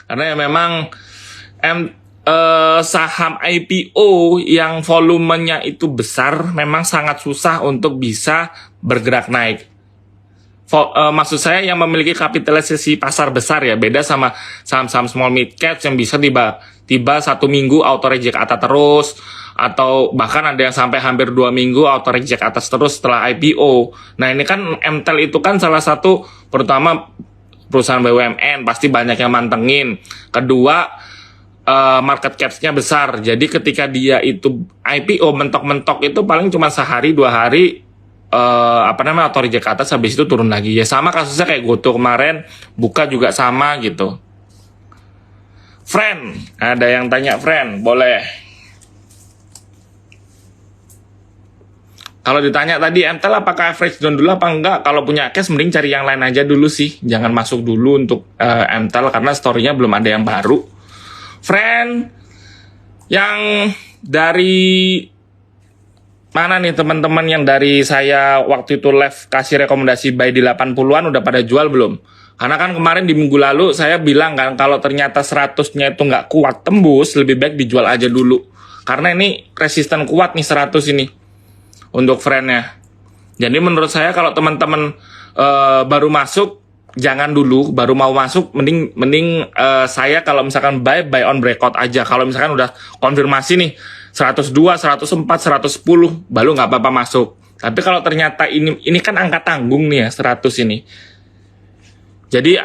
Karena ya memang saham IPO yang volumenya itu besar memang sangat susah untuk bisa bergerak naik. Maksud saya yang memiliki kapitalisasi pasar besar ya, beda sama saham-saham small mid cap yang bisa tiba-tiba 1 minggu auto reject atas terus, atau bahkan ada yang sampai hampir 2 minggu auto reject atas terus setelah IPO. Nah ini kan MTEL itu kan salah satu, pertama perusahaan BUMN pasti banyak yang mantengin. Kedua, market capsnya besar. Jadi ketika dia itu IPO mentok-mentok itu paling cuma sehari 2 hari auto reject ke atas, habis itu turun lagi. Ya sama kasusnya kayak GoTo kemarin buka juga sama gitu. Friend, ada yang tanya friend, boleh. Kalau ditanya tadi MTEL apakah average down dulu apa enggak, kalau punya cash mending cari yang lain aja dulu sih. Jangan masuk dulu untuk MTEL karena story-nya belum ada yang baru. Friend, yang dari mana nih teman-teman yang dari saya waktu itu live kasih rekomendasi buy di 80-an udah pada jual belum? Karena kan kemarin di minggu lalu saya bilang kan kalau ternyata 100-nya itu nggak kuat tembus, lebih baik dijual aja dulu. Karena ini resisten kuat nih 100 ini untuk friend-nya. Jadi menurut saya kalau teman-teman baru masuk, jangan dulu, baru mau masuk mending saya kalau misalkan buy on breakout aja. Kalau misalkan udah konfirmasi nih 102, 104, 110 baru nggak apa-apa masuk. Tapi kalau ternyata ini kan angka tanggung nih ya 100 ini. Jadi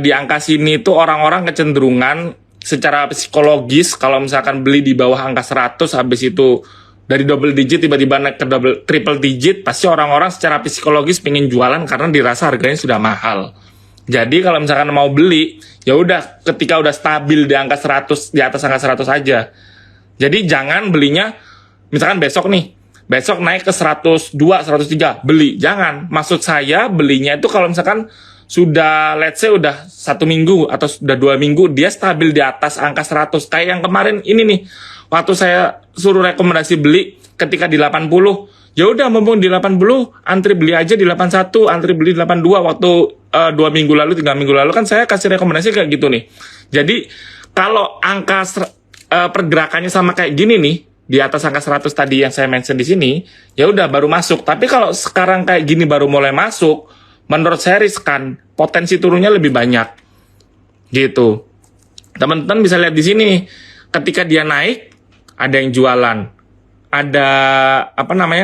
di angka sini tuh orang-orang kecenderungan secara psikologis kalau misalkan beli di bawah angka 100 habis itu dari double digit tiba-tiba naik ke triple digit, pasti orang-orang secara psikologis pengen jualan karena dirasa harganya sudah mahal. Jadi kalau misalkan mau beli, ya udah ketika udah stabil di angka 100, di atas angka 100 aja. Jadi jangan belinya, misalkan besok naik ke 102, 103, beli. Jangan. Maksud saya belinya itu kalau misalkan sudah, let's say udah 1 minggu atau sudah 2 minggu, dia stabil di atas angka 100. Kayak yang kemarin ini nih, waktu saya suruh rekomendasi beli ketika di 80, ya udah mumpung di 80, antri beli aja di 81, antri beli di 82 waktu 2 minggu lalu, 3 minggu lalu kan saya kasih rekomendasi kayak gitu nih. Jadi kalau angka pergerakannya sama kayak gini nih, di atas angka 100 tadi yang saya mention di sini, ya udah baru masuk. Tapi kalau sekarang kayak gini baru mulai masuk, menurut saya riskan, potensi turunnya lebih banyak. Gitu. Teman-teman bisa lihat di sini, ketika dia naik, ada yang jualan. Ada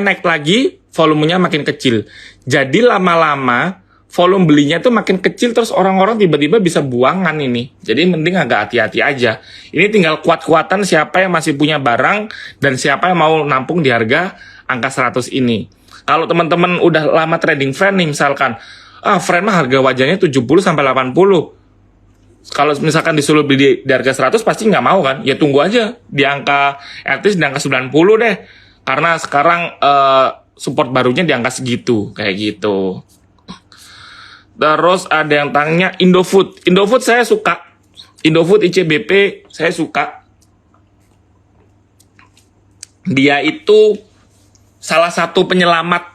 naik lagi, volumenya makin kecil. Jadi lama-lama volume belinya itu makin kecil, terus orang-orang tiba-tiba bisa buangan ini. Jadi mending agak hati-hati aja. Ini tinggal kuat-kuatan siapa yang masih punya barang dan siapa yang mau nampung di harga angka 100 ini. Kalau teman-teman udah lama trading friend nih misalkan, friend mah harga wajahnya 70 sampai 80. Kalau misalkan disuruh beli di harga 100 pasti nggak mau kan? Ya tunggu aja di angka, at least di angka 90 deh. Karena sekarang support barunya di angka segitu, kayak gitu. Terus ada yang tanya Indofood. Indofood saya suka. Indofood ICBP saya suka. Dia itu salah satu penyelamat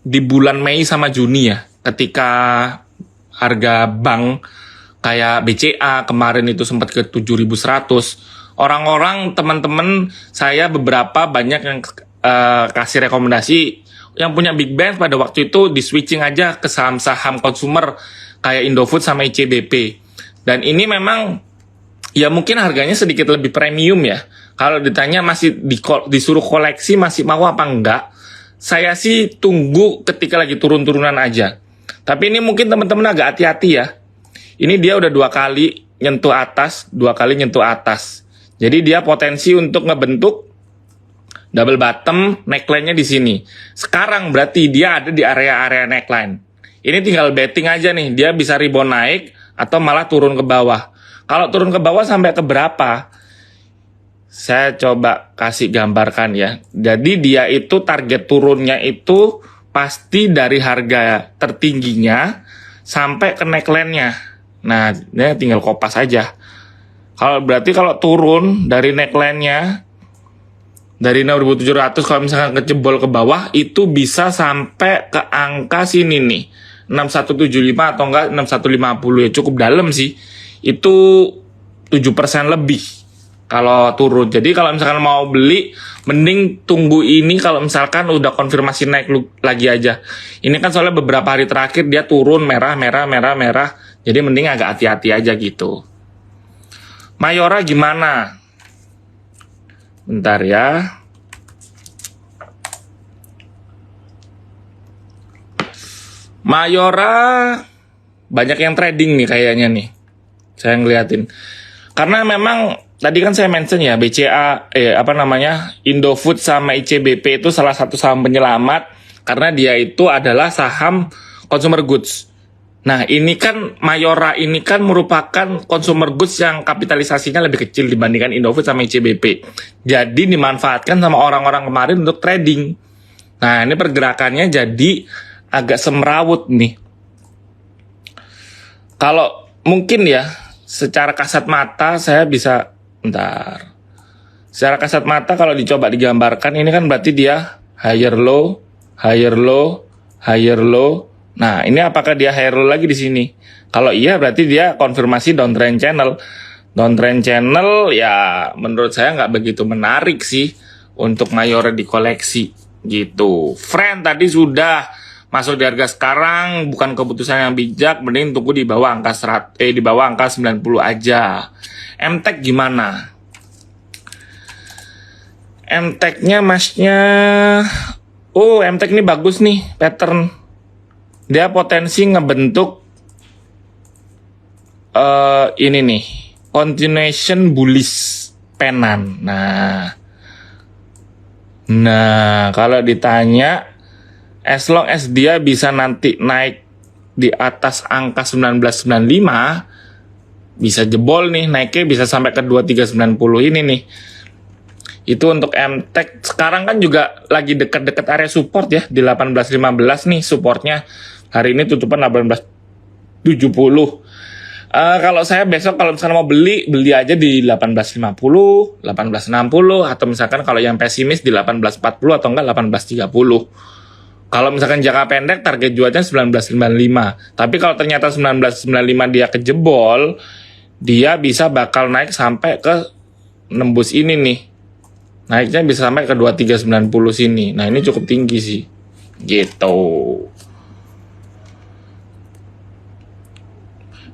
di bulan Mei sama Juni ya. Ketika harga bank kayak BCA kemarin itu sempat ke 7.100. Orang-orang teman-teman saya beberapa banyak yang kasih rekomendasi yang punya big bank pada waktu itu di switching aja ke saham-saham konsumer kayak Indofood sama ICBP. Dan ini memang ya mungkin harganya sedikit lebih premium ya. Kalau ditanya masih disuruh koleksi masih mau apa enggak? Saya sih tunggu ketika lagi turun-turunan aja. Tapi ini mungkin teman-teman agak hati-hati ya. Ini dia udah 2 kali nyentuh atas, 2 kali nyentuh atas. Jadi dia potensi untuk ngebentuk double bottom, neckline-nya di sini. Sekarang berarti dia ada di area-area neckline. Ini tinggal betting aja nih, dia bisa rebound naik atau malah turun ke bawah. Kalau turun ke bawah sampai ke berapa? Saya coba kasih gambarkan ya. Jadi dia itu target turunnya itu pasti dari harga tertingginya sampai ke neckline-nya. Nah, ini tinggal kopas aja. Berarti kalau turun dari neckline-nya dari 6.700 kalau misalkan kecebol ke bawah itu bisa sampai ke angka sini nih 6175 atau enggak 6150 ya, cukup dalam sih. itu 7% lebih kalau turun. Jadi kalau misalkan mau beli, mending tunggu ini kalau misalkan udah konfirmasi naik lagi aja. Ini kan soalnya beberapa hari terakhir dia turun merah. Jadi mending agak hati-hati aja gitu. Mayora gimana? Bentar ya. Mayora banyak yang trading nih kayaknya nih. Saya ngeliatin. Karena memang tadi kan saya mention ya BCA Indofood sama ICBP itu salah satu saham penyelamat karena dia itu adalah saham consumer goods. Nah, ini kan Mayora ini kan merupakan consumer goods yang kapitalisasinya lebih kecil dibandingkan Indofood sama ICBP. Jadi dimanfaatkan sama orang-orang kemarin untuk trading. Nah, ini pergerakannya jadi agak semrawut nih. Kalau mungkin ya, secara kasat mata saya bisa, secara kasat mata kalau dicoba digambarkan, ini kan berarti dia higher low. Nah, ini apakah dia higher low lagi di sini? Kalau iya berarti dia konfirmasi downtrend channel. Downtrend channel ya menurut saya nggak begitu menarik sih untuk Mayora dikoleksi gitu. Friend tadi sudah masuk di harga sekarang, bukan keputusan yang bijak, mending tunggu di bawah angka 90 aja. MTech gimana? MTech-nya masnya, MTech ini bagus nih pattern. Dia potensi ngebentuk ini nih, continuation bullish penan. Nah, kalau ditanya, as long as dia bisa nanti naik di atas angka 1995, bisa jebol nih, naiknya bisa sampai ke 2390 ini nih. Itu untuk MTech. Sekarang kan juga lagi dekat-dekat area support ya, di 1815 nih supportnya. Hari ini tutupan 1870. Kalau saya besok kalau misalnya mau beli aja di 1850, 1860, atau misalkan kalau yang pesimis di 1840 atau enggak 1830. Kalau misalkan jangka pendek target jualnya 1995. Tapi kalau ternyata 1995 dia kejebol, dia bisa bakal naik sampai ke nembus ini nih. Naiknya bisa sampai ke 2390 sini. Nah, ini cukup tinggi sih. Gitu.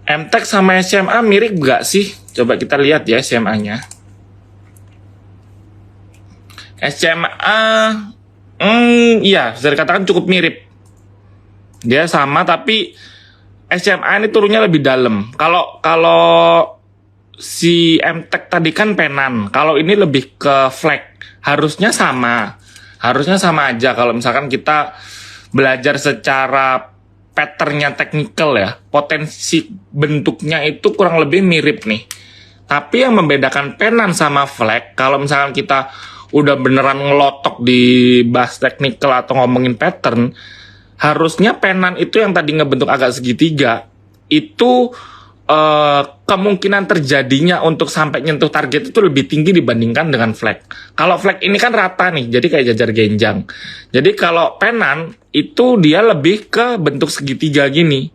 MTech sama SMA mirip gak sih? Coba kita lihat ya SMA-nya. SMA iya, bisa dikatakan cukup mirip. Dia sama tapi SMA ini turunnya lebih dalam. Kalau si MTech tadi kan penan, kalau ini lebih ke flag. Harusnya sama aja kalau misalkan kita belajar secara patternnya technical ya. Potensi bentuknya itu kurang lebih mirip nih. Tapi yang membedakan penan sama flag, kalau misalkan kita udah beneran ngelotok di bahas technical atau ngomongin pattern, harusnya penan itu yang tadi ngebentuk agak segitiga, itu kemungkinan terjadinya untuk sampai nyentuh target itu lebih tinggi dibandingkan dengan flag. Kalau flag ini kan rata nih, jadi kayak jajar genjang. Jadi kalau penan itu dia lebih ke bentuk segitiga gini.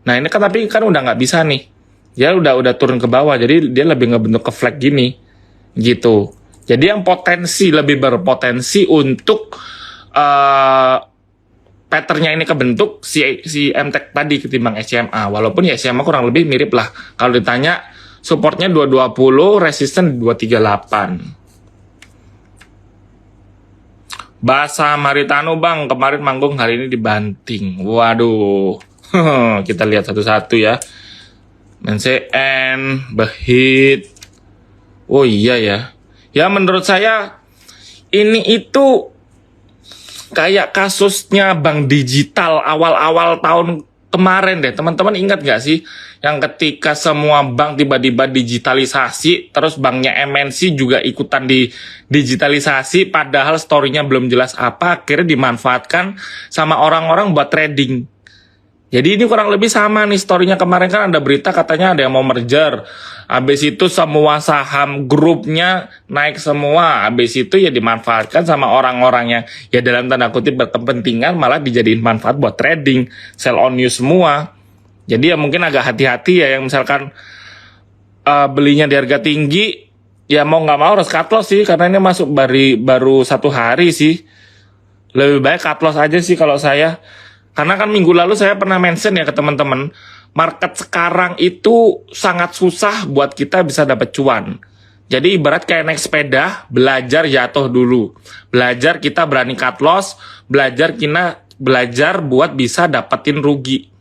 Nah ini kan tapi kan udah nggak bisa nih, dia udah turun ke bawah, jadi dia lebih ngebentuk ke flag gini, gitu. Jadi yang lebih berpotensi untuk patternnya ini kebentuk si MTech tadi ketimbang SMA. Walaupun ya SMA kurang lebih mirip lah. Kalau ditanya supportnya 220, resisten 238. Bahasa Maritano bang, kemarin manggung, hari ini dibanting. Waduh, kita lihat satu-satu ya. MNCN, Behit. Oh iya ya. Ya menurut saya ini itu kayak kasusnya bank digital awal-awal tahun kemarin deh. Teman-teman ingat gak sih yang ketika semua bank tiba-tiba digitalisasi, terus banknya MNC juga ikutan di digitalisasi, padahal story-nya belum jelas apa, akhirnya dimanfaatkan sama orang-orang buat trading. Jadi ini kurang lebih sama nih story-nya. Kemarin kan ada berita katanya ada yang mau merger. Habis itu semua saham grupnya naik semua. Habis itu ya dimanfaatkan sama orang-orang yang ya dalam tanda kutip berkepentingan, malah dijadiin manfaat buat trading. Sell on news semua. Jadi ya mungkin agak hati-hati ya yang misalkan belinya di harga tinggi, ya mau nggak mau harus cut loss sih, karena ini masuk baru 1 hari sih. Lebih baik cut loss aja sih kalau saya. Karena kan minggu lalu saya pernah mention ya ke teman-teman, market sekarang itu sangat susah buat kita bisa dapat cuan. Jadi ibarat kayak naik sepeda, belajar jatuh dulu. Belajar kita berani cut loss, belajar buat bisa dapetin rugi.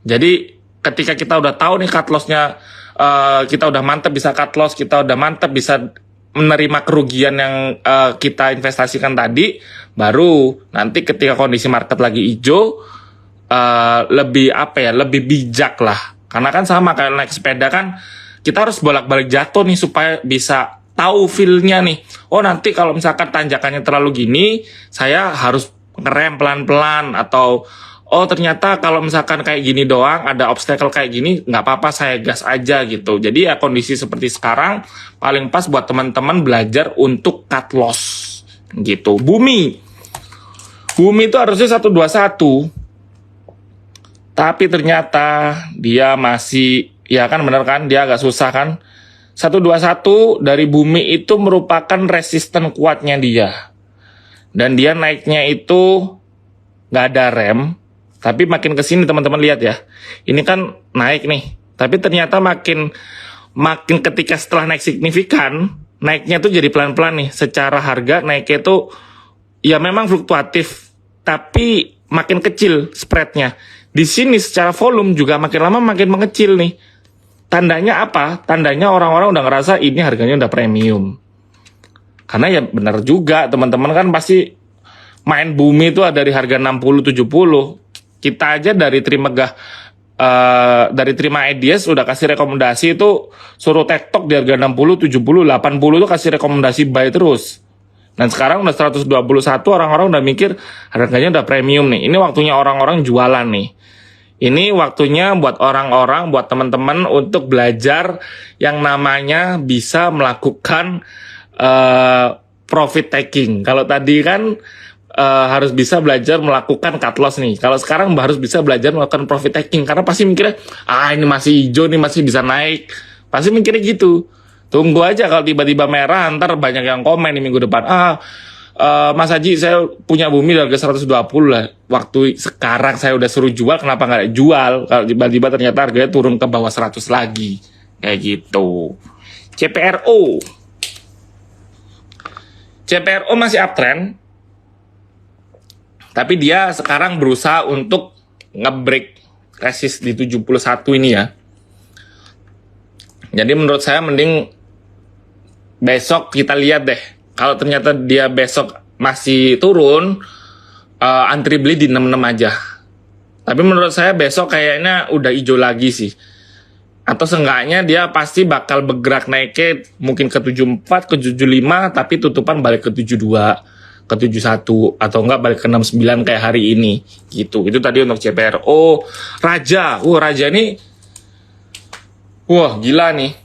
Jadi ketika kita udah tahu nih cut loss-nya, kita udah mantep bisa cut loss, kita udah mantep bisa menerima kerugian yang kita investasikan tadi, baru nanti ketika kondisi market lagi hijau, lebih bijak lah. Karena kan sama kayak naik sepeda kan, kita harus bolak-balik jatuh nih supaya bisa tahu feel-nya nih. Oh nanti kalau misalkan tanjakannya terlalu gini, saya harus ngerem pelan-pelan, atau oh ternyata kalau misalkan kayak gini doang, ada obstacle kayak gini, nggak apa-apa saya gas aja gitu. Jadi ya kondisi seperti sekarang paling pas buat teman-teman belajar untuk cut loss gitu. Bumi itu harusnya 121, tapi ternyata dia masih, ya kan bener kan, dia agak susah kan. 121 dari bumi itu merupakan resisten kuatnya dia, dan dia naiknya itu nggak ada rem. Tapi makin kesini teman-teman lihat ya, ini kan naik nih, tapi ternyata makin ketika setelah naik signifikan, naiknya tuh jadi pelan-pelan nih. Secara harga naiknya tuh ya memang fluktuatif, tapi makin kecil spreadnya. Di sini secara volume juga makin lama makin mengecil nih. Tandanya apa? Tandanya orang-orang udah ngerasa ini harganya udah premium. Karena ya benar juga teman-teman kan pasti main bumi itu dari harga 60-70. Kita aja dari Terima Ideas udah kasih rekomendasi itu, suruh TikTok di harga 60, 70, 80 itu kasih rekomendasi buy terus. Dan sekarang udah 121, orang-orang udah mikir harganya udah premium nih. Ini waktunya orang-orang jualan nih. Ini waktunya buat orang-orang, buat teman-teman untuk belajar yang namanya bisa melakukan profit taking. Kalau tadi kan harus bisa belajar melakukan cut loss nih. Kalau sekarang harus bisa belajar melakukan profit taking, karena pasti mikirnya, ini masih hijau nih, masih bisa naik. Pasti mikirnya gitu. Tunggu aja kalau tiba-tiba merah, ntar banyak yang komen di minggu depan. Mas Haji, saya punya bumi di harga 120 lah. Waktu sekarang saya udah suruh jual, kenapa nggak jual? Kalau tiba-tiba ternyata harganya turun ke bawah 100 lagi. Kayak gitu. CPRO masih uptrend, tapi dia sekarang berusaha untuk nge-break resist di 71 ini ya. Jadi menurut saya mending besok kita lihat deh. Kalau ternyata dia besok masih turun, antri beli di 66 aja. Tapi menurut saya besok kayaknya udah hijau lagi sih. Atau seenggaknya dia pasti bakal bergerak naiknya mungkin ke 74, ke 75, tapi tutupan balik ke 72. Ke 71 atau enggak balik ke 69 kayak hari ini gitu. Itu tadi untuk CPRO. Raja ini gila nih.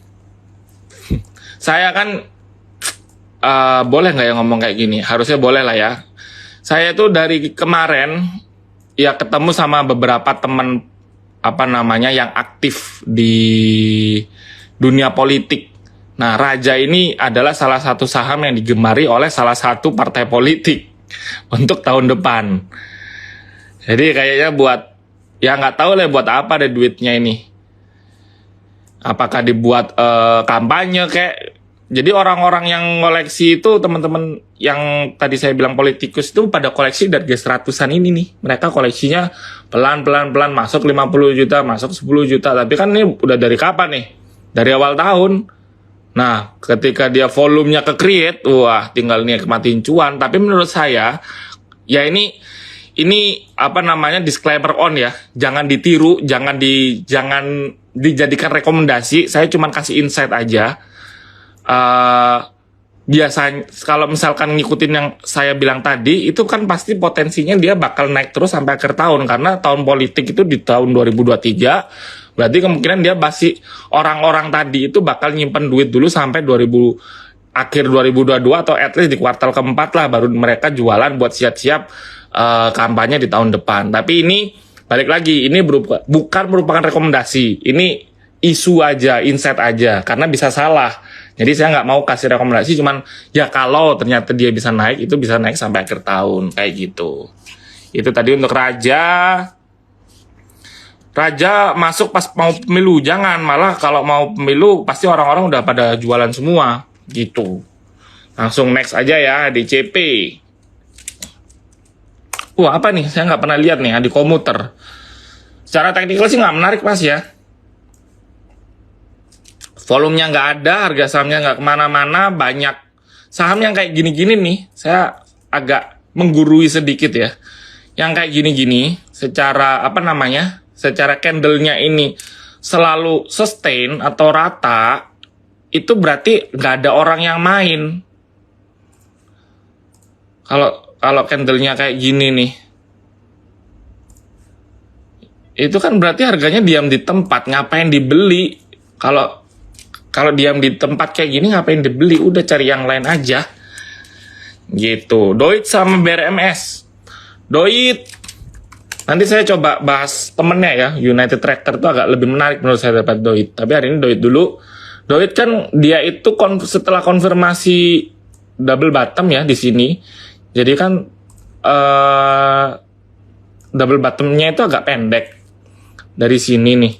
Saya kan boleh nggak ya ngomong kayak gini? Harusnya boleh lah ya. Saya tuh dari kemarin ya ketemu sama beberapa teman yang aktif di dunia politik. Nah, Raja ini adalah salah satu saham yang digemari oleh salah satu partai politik untuk tahun depan. Jadi kayaknya nggak tahu lah buat apa deh duitnya ini. Apakah dibuat kampanye kayak. Jadi orang-orang yang koleksi itu, teman-teman yang tadi saya bilang politikus itu pada koleksi dari 100-an ini nih. Mereka koleksinya pelan-pelan masuk 50 juta, masuk 10 juta. Tapi kan ini udah dari kapan nih? Dari awal tahun. Nah, ketika dia volumenya ke-create, tinggal nikmatin cuan. Tapi menurut saya, ya ini disclaimer on ya. Jangan ditiru, jangan dijadikan rekomendasi. Saya cuma kasih insight aja. Biasanya kalau misalkan ngikutin yang saya bilang tadi, itu kan pasti potensinya dia bakal naik terus sampai akhir tahun. Karena tahun politik itu di tahun 2023. Berarti kemungkinan dia orang-orang tadi itu bakal nyimpen duit dulu sampai akhir 2022 atau at least di kuartal keempat lah, baru mereka jualan buat siap-siap kampanye di tahun depan. Tapi ini balik lagi, ini bukan merupakan rekomendasi. Ini isu aja, insight aja, karena bisa salah. Jadi saya nggak mau kasih rekomendasi, cuman ya kalau ternyata dia bisa naik, itu bisa naik sampai akhir tahun, kayak gitu. Itu tadi untuk Raja. Raja masuk pas mau pemilu, jangan, malah kalau mau pemilu pasti orang-orang udah pada jualan semua, gitu. Langsung next aja ya, DCP. Wah, apa nih? Saya nggak pernah lihat nih, di komuter. Secara teknikal sih nggak menarik, Mas ya. Volumenya nggak ada, harga sahamnya nggak kemana-mana, banyak saham yang kayak gini-gini nih. Saya agak menggurui sedikit ya. Yang kayak gini-gini, secara apa namanya, secara candle-nya ini selalu sustain atau rata, itu berarti nggak ada orang yang main. Kalau candle-nya kayak gini nih, itu kan berarti harganya diam di tempat, ngapain dibeli? Kalau diam di tempat kayak gini ngapain dibeli? Udah cari yang lain aja. Gitu. Doit sama BRMS. Doit, nanti saya coba bahas temennya ya. United Tractor itu agak lebih menarik menurut saya dapat Doit. Tapi hari ini Doit dulu. Doit kan dia itu setelah konfirmasi double bottom ya di sini. Jadi kan double bottomnya itu agak pendek. Dari sini nih.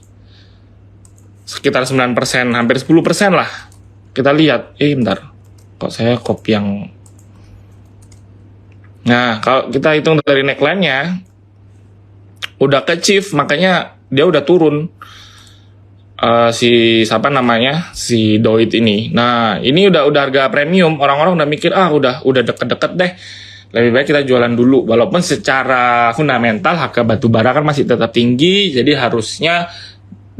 Sekitar 9%, hampir 10% lah. Kita lihat, bentar. Kok saya copy yang... Nah, kalau kita hitung dari neckline-nya, udah ke achieve, makanya dia udah turun. Si Doit ini. Nah, ini udah harga premium. Orang-orang udah mikir, udah deket-deket deh. Lebih baik kita jualan dulu. Walaupun secara fundamental harga batubara kan masih tetap tinggi, jadi harusnya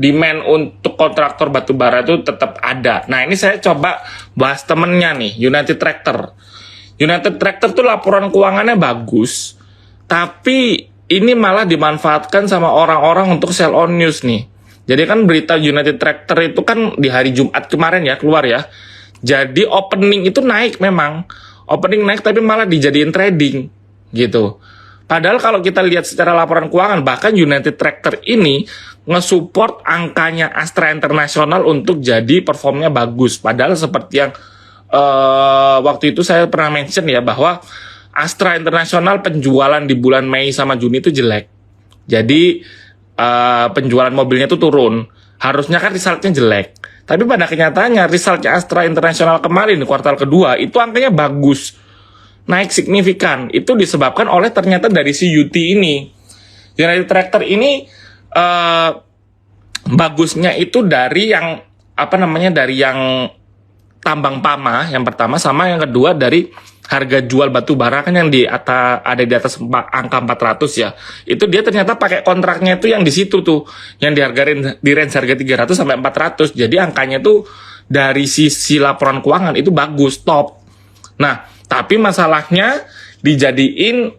demand untuk kontraktor batubara itu tetap ada. Nah, ini saya coba bahas temennya nih, United Tractor. United Tractor tuh laporan keuangannya bagus, tapi ini malah dimanfaatkan sama orang-orang untuk sell on news nih. Jadi kan berita United Tractor itu kan di hari Jumat kemarin ya keluar ya. Jadi opening itu naik memang. Opening naik tapi malah dijadiin trading gitu. Padahal kalau kita lihat secara laporan keuangan, bahkan United Tractor ini nge-support angkanya Astra International untuk jadi performnya bagus. Padahal seperti yang waktu itu saya pernah mention ya, bahwa Astra International penjualan di bulan Mei sama Juni itu jelek. Jadi penjualan mobilnya itu turun. Harusnya kan resultnya jelek. Tapi pada kenyataannya resultnya Astra International kemarin di kuartal kedua itu angkanya bagus. Naik signifikan. Itu disebabkan oleh ternyata dari si UT ini. United Tractor ini bagusnya itu dari yang dari yang tambang Pama yang pertama, sama yang kedua dari harga jual batu bara kan yang ada di atas angka 400 ya. Itu dia ternyata pakai kontraknya itu yang di situ tuh, yang dihargain di range harga 300 sampai 400. Jadi angkanya tuh dari sisi laporan keuangan itu bagus, top. Nah, tapi masalahnya dijadiin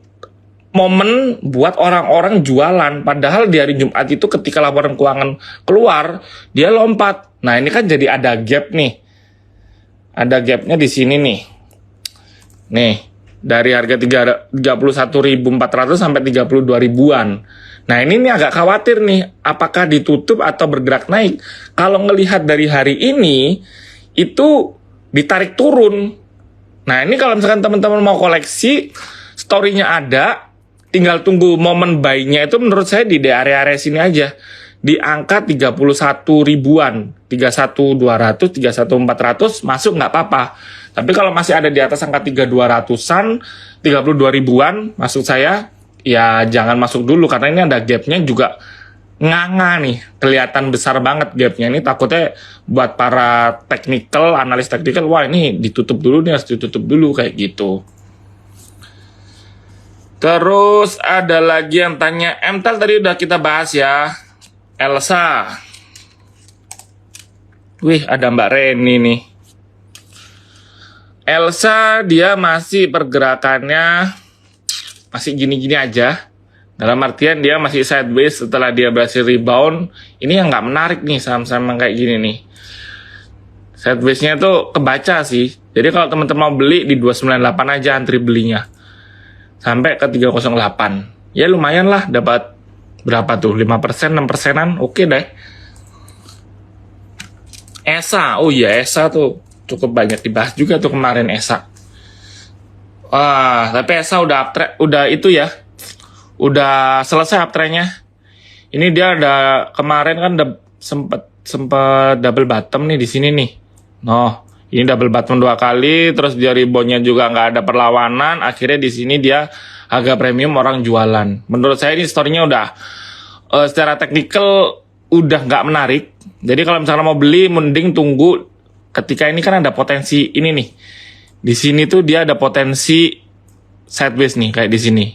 momen buat orang-orang jualan. Padahal di hari Jumat itu ketika laporan keuangan keluar, dia lompat. Nah, ini kan jadi ada gap nih. Ada gapnya di sini nih. Nih, dari harga 31.400 sampai 32.000-an. Nah, ini agak khawatir nih, apakah ditutup atau bergerak naik. Kalau ngelihat dari hari ini, itu ditarik turun. Nah, ini kalau misalkan teman-teman mau koleksi, story-nya ada, tinggal tunggu momen buy-nya itu menurut saya di area-area sini aja. Di angka 31 ribuan, 31.200, 31.400 masuk nggak apa-apa. Tapi kalau masih ada di atas angka 3200-an, 32 ribuan, maksud saya, ya jangan masuk dulu. Karena ini ada gapnya juga nganga nih. Kelihatan besar banget gapnya. Ini takutnya buat para technical, analis technical, wah ini ditutup dulu nih, harus ditutup dulu kayak gitu. Terus ada lagi yang tanya, MTEL tadi udah kita bahas ya. Elsa. Wih, ada Mbak Reni nih. Elsa dia masih pergerakannya masih gini-gini aja. Dalam artian dia masih sideways setelah dia berhasil rebound. Ini yang nggak menarik nih saham-saham kayak gini nih. Sideways-nya tuh kebaca sih. Jadi kalau teman-teman mau beli di 298 aja antri belinya. Sampai ke 308. Ya lumayan lah dapat berapa tuh? 5%, 6%-an. Oke deh. ESA, oh iya ESA tuh cukup banyak dibahas juga tuh kemarin ESA. Wah, tapi ESA udah udah itu ya, udah selesai uptrendnya. Ini dia ada kemarin kan sempet sempet double bottom nih di sini nih. Noh, ini double bottom 2 kali, terus dia reboundnya juga nggak ada perlawanan. Akhirnya di sini dia agak premium orang jualan. Menurut saya ini storynya udah secara teknikal udah nggak menarik. Jadi kalau misalnya mau beli, mending tunggu ketika ini kan ada potensi ini nih. Di sini tuh dia ada potensi sideways nih kayak di sini.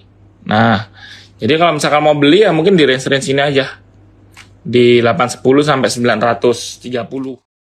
Nah, jadi kalau misalkan mau beli ya mungkin di range-range ini aja. Di 810 sampai 930.